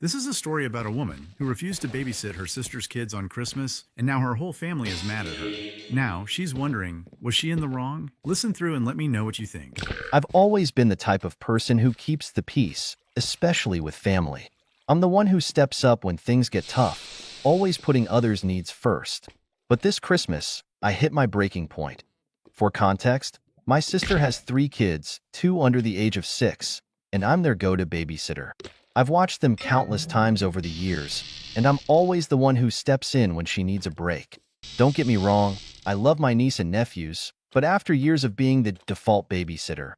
This is a story about a woman who refused to babysit her sister's kids on Christmas, and now her whole family is mad at her. Now, she's wondering, was she in the wrong? Listen through and let me know what you think. I've always been the type of person who keeps the peace, especially with family. I'm the one who steps up when things get tough, always putting others' needs first. But this Christmas, I hit my breaking point. For context, my sister has 3 kids, 2 under the age of 6, and I'm their go-to babysitter. I've watched them countless times over the years, and I'm always the one who steps in when she needs a break. Don't get me wrong, I love my niece and nephews, but after years of being the default babysitter,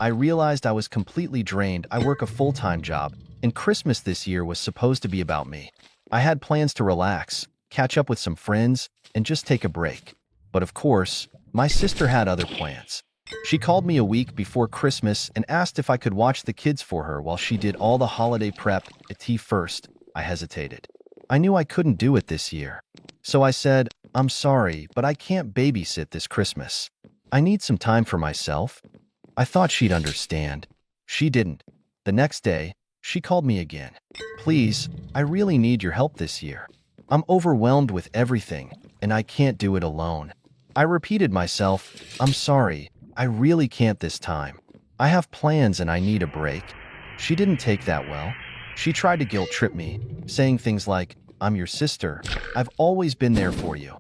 I realized I was completely drained. I work a full-time job, and Christmas this year was supposed to be about me. I had plans to relax, catch up with some friends, and just take a break. But of course, my sister had other plans. She called me a week before Christmas and asked if I could watch the kids for her while she did all the holiday prep. At first, I hesitated. I knew I couldn't do it this year. So I said, "I'm sorry, but I can't babysit this Christmas. I need some time for myself." I thought she'd understand. She didn't. The next day, she called me again. "Please, I really need your help this year. I'm overwhelmed with everything, and I can't do it alone." I repeated myself, "I'm sorry, I really can't this time. I have plans and I need a break." She didn't take that well. She tried to guilt-trip me, saying things like, "I'm your sister. I've always been there for you.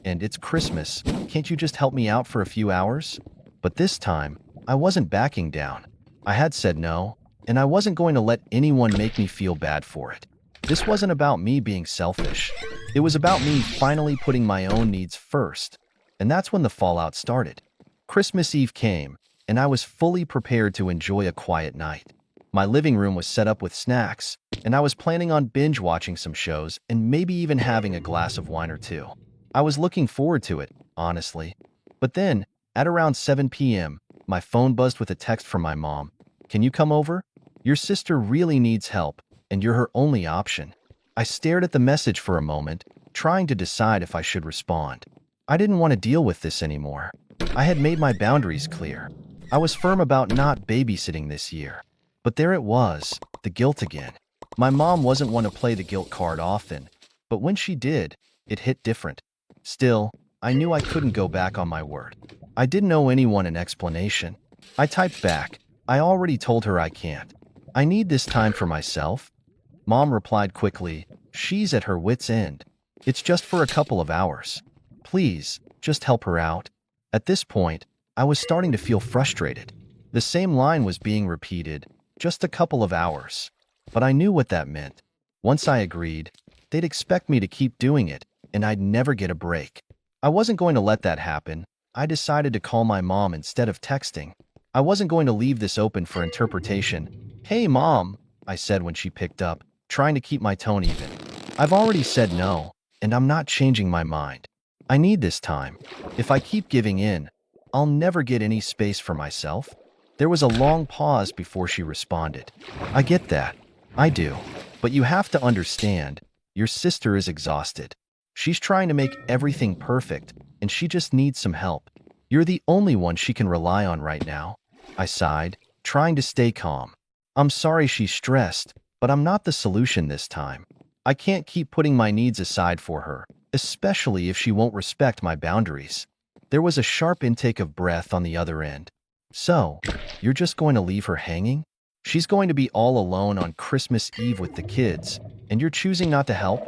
And it's Christmas. Can't you just help me out for a few hours?" But this time, I wasn't backing down. I had said no, and I wasn't going to let anyone make me feel bad for it. This wasn't about me being selfish. It was about me finally putting my own needs first. And that's when the fallout started. Christmas Eve came, and I was fully prepared to enjoy a quiet night. My living room was set up with snacks, and I was planning on binge-watching some shows and maybe even having a glass of wine or two. I was looking forward to it, honestly. But then, at around 7 p.m., my phone buzzed with a text from my mom. "Can you come over? Your sister really needs help, and you're her only option." I stared at the message for a moment, trying to decide if I should respond. I didn't want to deal with this anymore. I had made my boundaries clear. I was firm about not babysitting this year. But there it was, the guilt again. My mom wasn't one to play the guilt card often, but when she did, it hit different. Still, I knew I couldn't go back on my word. I didn't owe anyone an explanation. I typed back, "I already told her I can't. I need this time for myself." Mom replied quickly, "She's at her wit's end. It's just for a couple of hours. Please, just help her out." At this point, I was starting to feel frustrated. The same line was being repeated, just a couple of hours. But I knew what that meant. Once I agreed, they'd expect me to keep doing it, and I'd never get a break. I wasn't going to let that happen. I decided to call my mom instead of texting. I wasn't going to leave this open for interpretation. "Hey, Mom," I said when she picked up, trying to keep my tone even. "I've already said no, and I'm not changing my mind. I need this time. If I keep giving in, I'll never get any space for myself." There was a long pause before she responded. "I get that. I do. But you have to understand, your sister is exhausted. She's trying to make everything perfect, and she just needs some help. You're the only one she can rely on right now." I sighed, trying to stay calm. "I'm sorry she's stressed, but I'm not the solution this time. I can't keep putting my needs aside for her, especially if she won't respect my boundaries." There was a sharp intake of breath on the other end. "So, you're just going to leave her hanging? She's going to be all alone on Christmas Eve with the kids, and you're choosing not to help?"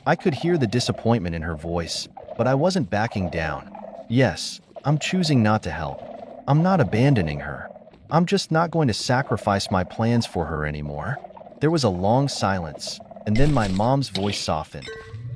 I could hear the disappointment in her voice, but I wasn't backing down. "Yes, I'm choosing not to help. I'm not abandoning her. I'm just not going to sacrifice my plans for her anymore." There was a long silence, and then my mom's voice softened.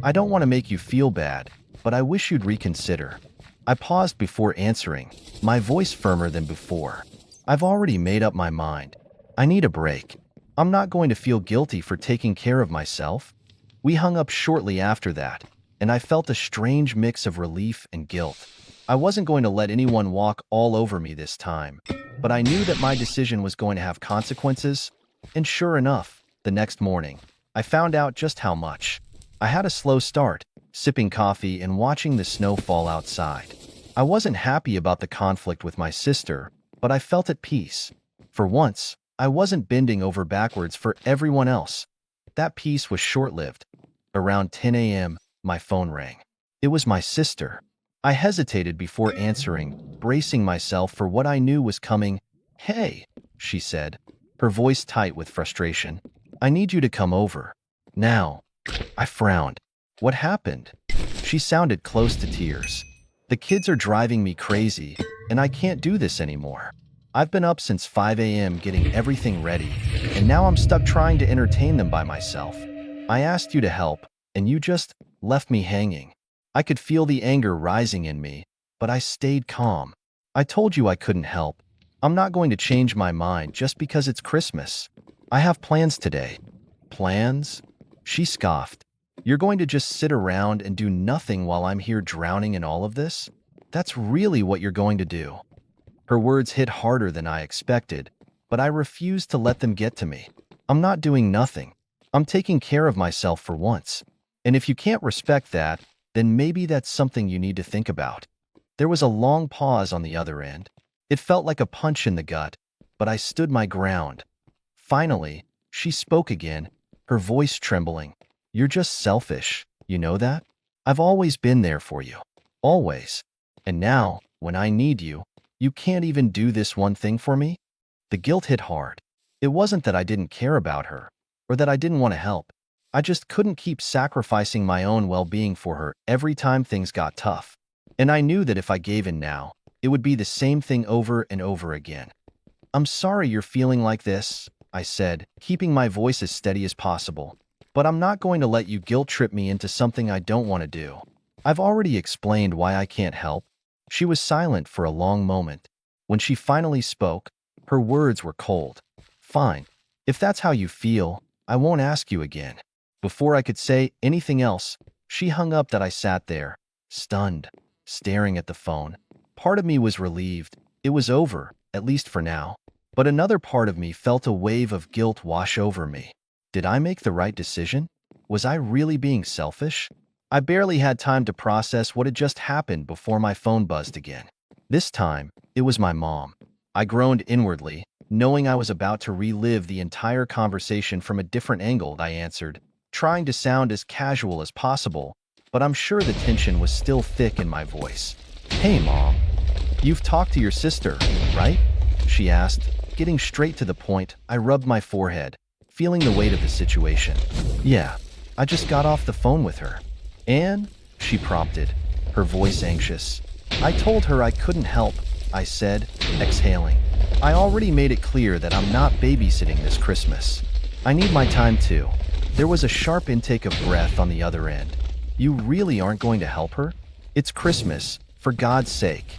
"I don't want to make you feel bad, but I wish you'd reconsider." I paused before answering, my voice firmer than before. "I've already made up my mind. I need a break. I'm not going to feel guilty for taking care of myself." We hung up shortly after that, and I felt a strange mix of relief and guilt. I wasn't going to let anyone walk all over me this time, but I knew that my decision was going to have consequences, and sure enough, the next morning, I found out just how much. I had a slow start, sipping coffee and watching the snow fall outside. I wasn't happy about the conflict with my sister, but I felt at peace. For once, I wasn't bending over backwards for everyone else. That peace was short-lived. Around 10 a.m., my phone rang. It was my sister. I hesitated before answering, bracing myself for what I knew was coming. "Hey," she said, her voice tight with frustration. "I need you to come over. Now." I frowned. What happened? She sounded close to tears. "The kids are driving me crazy, and I can't do this anymore. I've been up since 5 a.m. getting everything ready, and now I'm stuck trying to entertain them by myself. I asked you to help, and you just left me hanging." I could feel the anger rising in me, but I stayed calm. "I told you I couldn't help. I'm not going to change my mind just because it's Christmas. I have plans today." "Plans?" She scoffed. "You're going to just sit around and do nothing while I'm here drowning in all of this? That's really what you're going to do?" Her words hit harder than I expected, but I refused to let them get to me. "I'm not doing nothing. I'm taking care of myself for once. And if you can't respect that, then maybe that's something you need to think about." There was a long pause on the other end. It felt like a punch in the gut, but I stood my ground. Finally, she spoke again, her voice trembling. "You're just selfish, you know that? I've always been there for you. Always. And now, when I need you, you can't even do this one thing for me?" The guilt hit hard. It wasn't that I didn't care about her, or that I didn't want to help. I just couldn't keep sacrificing my own well-being for her every time things got tough. And I knew that if I gave in now, it would be the same thing over and over again. "I'm sorry you're feeling like this," I said, keeping my voice as steady as possible. "But I'm not going to let you guilt-trip me into something I don't want to do. I've already explained why I can't help." She was silent for a long moment. When she finally spoke, her words were cold. "Fine. If that's how you feel, I won't ask you again." Before I could say anything else, she hung up. That I sat there, stunned, staring at the phone. Part of me was relieved. It was over, at least for now. But another part of me felt a wave of guilt wash over me. Did I make the right decision? Was I really being selfish? I barely had time to process what had just happened before my phone buzzed again. This time, it was my mom. I groaned inwardly, knowing I was about to relive the entire conversation from a different angle. I answered, trying to sound as casual as possible, but I'm sure the tension was still thick in my voice. "Hey, Mom. You've talked to your sister, right?" she asked, getting straight to the point. I rubbed my forehead, feeling the weight of the situation. "Yeah, I just got off the phone with her." "And?" she prompted, her voice anxious. "I told her I couldn't help," I said, exhaling. "I already made it clear that I'm not babysitting this Christmas. I need my time too." There was a sharp intake of breath on the other end. "You really aren't going to help her? It's Christmas, for God's sake."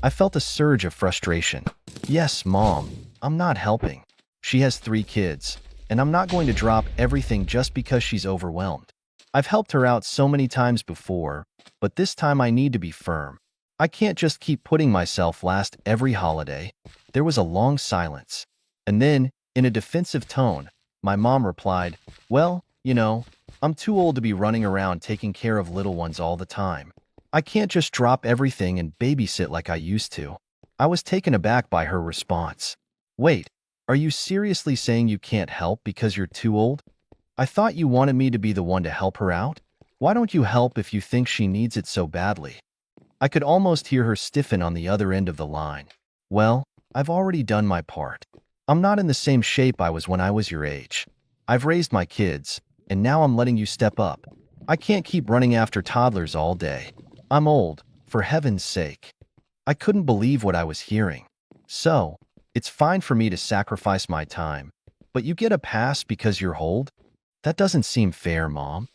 I felt a surge of frustration. "Yes, Mom, I'm not helping. She has 3 kids, and I'm not going to drop everything just because she's overwhelmed. I've helped her out so many times before, but this time I need to be firm. I can't just keep putting myself last every holiday." There was a long silence. And then, in a defensive tone, my mom replied, "Well, you know, I'm too old to be running around taking care of little ones all the time. I can't just drop everything and babysit like I used to." I was taken aback by her response. "Wait, are you seriously saying you can't help because you're too old? I thought you wanted me to be the one to help her out. Why don't you help if you think she needs it so badly?" I could almost hear her stiffen on the other end of the line. "Well, I've already done my part. I'm not in the same shape I was when I was your age. I've raised my kids, and now I'm letting you step up. I can't keep running after toddlers all day. I'm old, for heaven's sake." I couldn't believe what I was hearing. "So, it's fine for me to sacrifice my time, but you get a pass because you're old? That doesn't seem fair, Mom."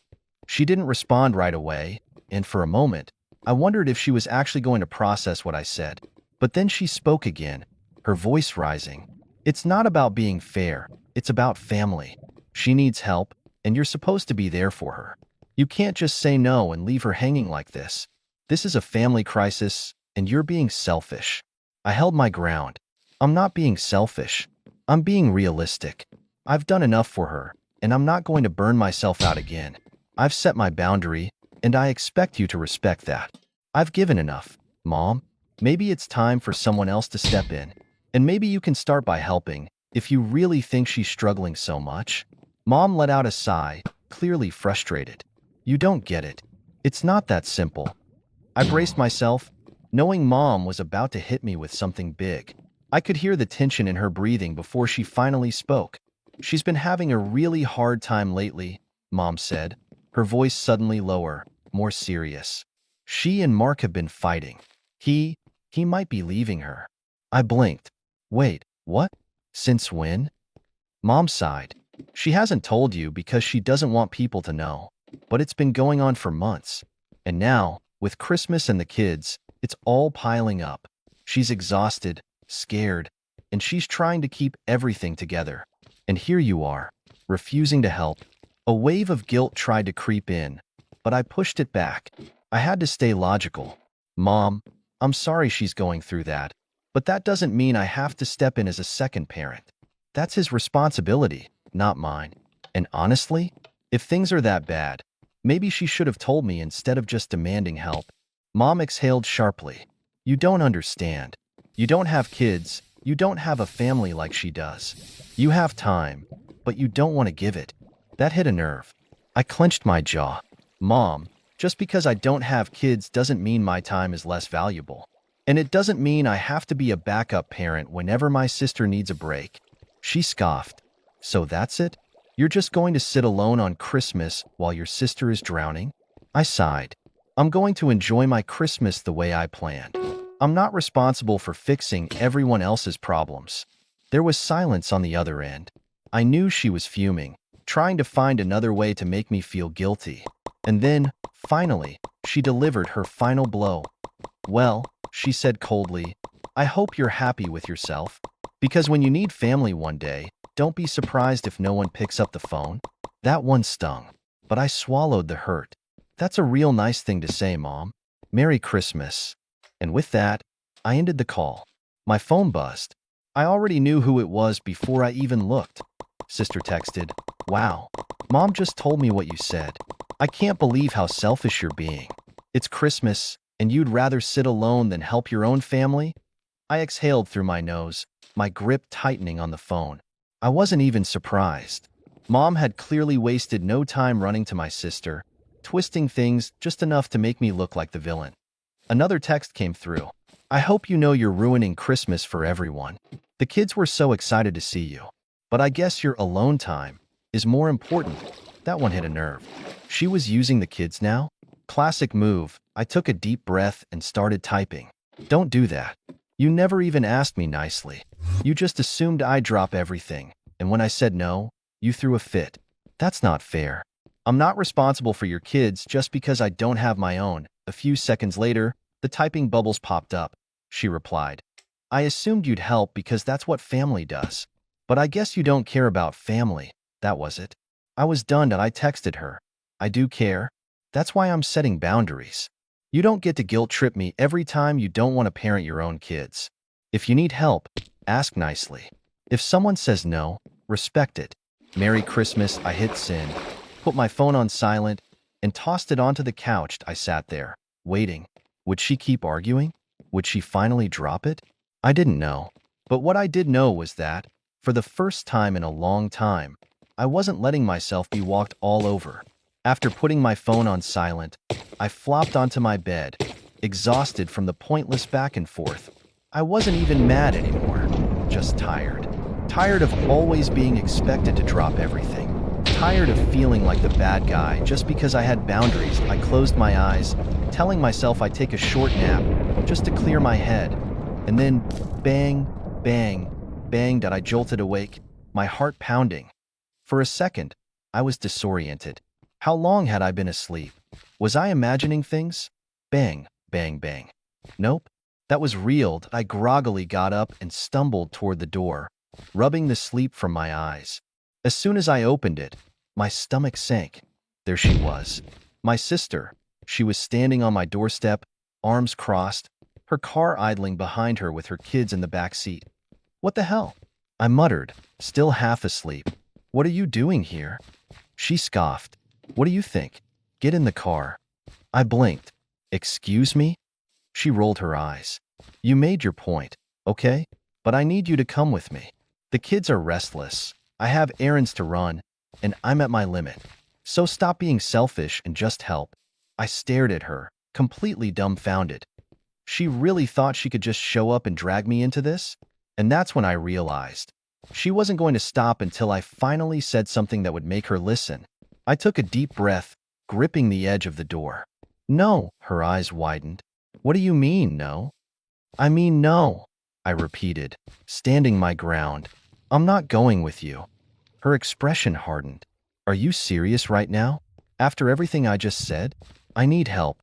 She didn't respond right away, and for a moment, I wondered if she was actually going to process what I said. But then she spoke again, her voice rising. "It's not about being fair, it's about family. She needs help, and you're supposed to be there for her. You can't just say no and leave her hanging like this. This is a family crisis, and you're being selfish." I held my ground. "I'm not being selfish. I'm being realistic. I've done enough for her, and I'm not going to burn myself out again. I've set my boundary, and I expect you to respect that. I've given enough, Mom. Maybe it's time for someone else to step in, and maybe you can start by helping if you really think she's struggling so much." Mom let out a sigh, clearly frustrated. You don't get it. It's not that simple. I braced myself, knowing Mom was about to hit me with something big. I could hear the tension in her breathing before she finally spoke. She's been having a really hard time lately, Mom said, her voice suddenly lower, more serious. She and Mark have been fighting. He might be leaving her. I blinked. Wait, what? Since when? Mom sighed. She hasn't told you because she doesn't want people to know, but it's been going on for months. And now, with Christmas and the kids, it's all piling up. She's exhausted, scared, and she's trying to keep everything together. And here you are, refusing to help. A wave of guilt tried to creep in, but I pushed it back. I had to stay logical. Mom, I'm sorry she's going through that, but that doesn't mean I have to step in as a second parent. That's his responsibility, not mine. And honestly, if things are that bad, maybe she should have told me instead of just demanding help. Mom exhaled sharply. You don't understand. You don't have kids. You don't have a family like she does. You have time, but you don't want to give it. That hit a nerve. I clenched my jaw. Mom, just because I don't have kids doesn't mean my time is less valuable. And it doesn't mean I have to be a backup parent whenever my sister needs a break. She scoffed. So that's it? You're just going to sit alone on Christmas while your sister is drowning? I sighed. I'm going to enjoy my Christmas the way I planned. I'm not responsible for fixing everyone else's problems. There was silence on the other end. I knew she was fuming, trying to find another way to make me feel guilty. And then, finally, she delivered her final blow. Well, she said coldly, I hope you're happy with yourself. Because when you need family one day, don't be surprised if no one picks up the phone. That one stung, but I swallowed the hurt. That's a real nice thing to say, Mom. Merry Christmas. And with that, I ended the call. My phone buzzed. I already knew who it was before I even looked. Sister texted, Wow, Mom just told me what you said. I can't believe how selfish you're being. It's Christmas, and you'd rather sit alone than help your own family? I exhaled through my nose, my grip tightening on the phone. I wasn't even surprised. Mom had clearly wasted no time running to my sister, twisting things just enough to make me look like the villain. Another text came through. I hope you know you're ruining Christmas for everyone. The kids were so excited to see you. But I guess your alone time is more important. That one hit a nerve. She was using the kids now? Classic move. I took a deep breath and started typing. Don't do that. You never even asked me nicely. You just assumed I'd drop everything, and when I said no, you threw a fit. That's not fair. I'm not responsible for your kids just because I don't have my own. A few seconds later, the typing bubbles popped up. She replied, I assumed you'd help because that's what family does. But I guess you don't care about family. That was it. I was done and I texted her. I do care. That's why I'm setting boundaries. You don't get to guilt trip me every time you don't want to parent your own kids. If you need help, ask nicely. If someone says no, respect it. Merry Christmas, I hit send, put my phone on silent, and tossed it onto the couch. I sat there, waiting. Would she keep arguing? Would she finally drop it? I didn't know. But what I did know was that, for the first time in a long time, I wasn't letting myself be walked all over. After putting my phone on silent, I flopped onto my bed, exhausted from the pointless back and forth. I wasn't even mad anymore, just tired. Tired of always being expected to drop everything. Tired of feeling like the bad guy just because I had boundaries. I closed my eyes, telling myself I'd take a short nap just to clear my head. And then, bang, bang, bang, that I jolted awake, my heart pounding. For a second, I was disoriented. How long had I been asleep? Was I imagining things? Bang, bang, bang. Nope, that was real. I groggily got up and stumbled toward the door, rubbing the sleep from my eyes. As soon as I opened it, my stomach sank. There she was, my sister. She was standing on my doorstep, arms crossed, her car idling behind her with her kids in the back seat. What the hell? I muttered, still half asleep. What are you doing here? She scoffed. What do you think? Get in the car. I blinked. Excuse me? She rolled her eyes. You made your point, okay? But I need you to come with me. The kids are restless. I have errands to run, and I'm at my limit. So stop being selfish and just help." I stared at her, completely dumbfounded. She really thought she could just show up and drag me into this? And that's when I realized she wasn't going to stop until I finally said something that would make her listen. I took a deep breath, gripping the edge of the door. "No," her eyes widened. "What do you mean, no?" "I mean, no," I repeated, standing my ground. "I'm not going with you." Her expression hardened. "Are you serious right now? After everything I just said? I need help.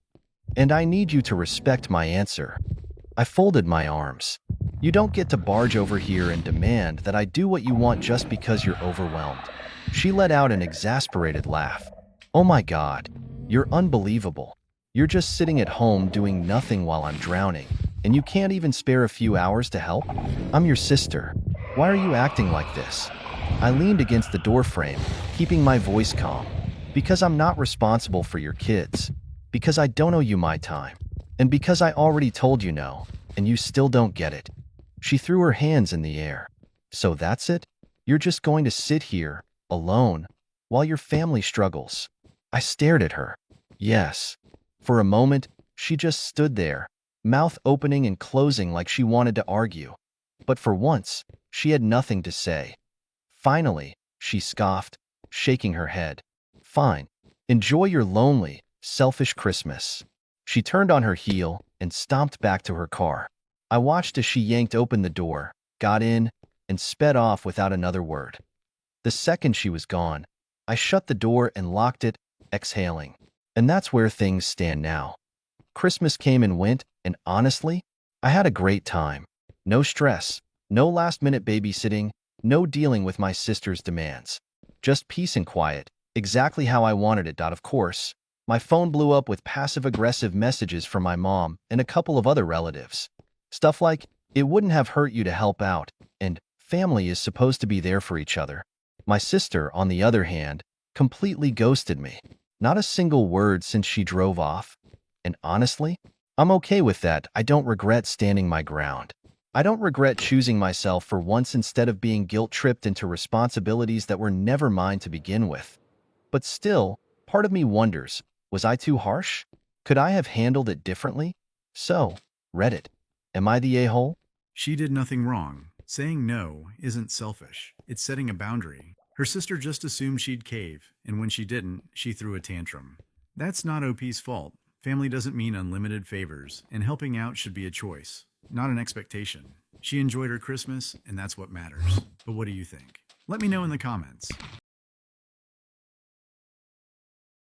And I need you to respect my answer." I folded my arms. "You don't get to barge over here and demand that I do what you want just because you're overwhelmed." She let out an exasperated laugh. "Oh my God, you're unbelievable. You're just sitting at home doing nothing while I'm drowning, and you can't even spare a few hours to help? I'm your sister. Why are you acting like this?" I leaned against the doorframe, keeping my voice calm. "Because I'm not responsible for your kids. Because I don't owe you my time. And because I already told you no, and you still don't get it." She threw her hands in the air. "So that's it? You're just going to sit here, alone, while your family struggles?" I stared at her. Yes. For a moment, she just stood there, mouth opening and closing like she wanted to argue. But for once, she had nothing to say. Finally, she scoffed, shaking her head. "Fine. Enjoy your lonely, selfish Christmas." She turned on her heel and stomped back to her car. I watched as she yanked open the door, got in, and sped off without another word. The second she was gone, I shut the door and locked it, exhaling. And that's where things stand now. Christmas came and went, and honestly, I had a great time. No stress, no last-minute babysitting, no dealing with my sister's demands. Just peace and quiet, exactly how I wanted it. Of course, my phone blew up with passive-aggressive messages from my mom and a couple of other relatives. Stuff like, "It wouldn't have hurt you to help out," and "Family is supposed to be there for each other." My sister, on the other hand, completely ghosted me. Not a single word since she drove off. And honestly, I'm okay with that. I don't regret standing my ground. I don't regret choosing myself for once instead of being guilt-tripped into responsibilities that were never mine to begin with. But still, part of me wonders, was I too harsh? Could I have handled it differently? So, Reddit, am I the a-hole? She did nothing wrong. Saying no isn't selfish. It's setting a boundary. Her sister just assumed she'd cave, and when she didn't, she threw a tantrum. That's not OP's fault. Family doesn't mean unlimited favors, and helping out should be a choice, not an expectation. She enjoyed her Christmas, and that's what matters. But what do you think? Let me know in the comments.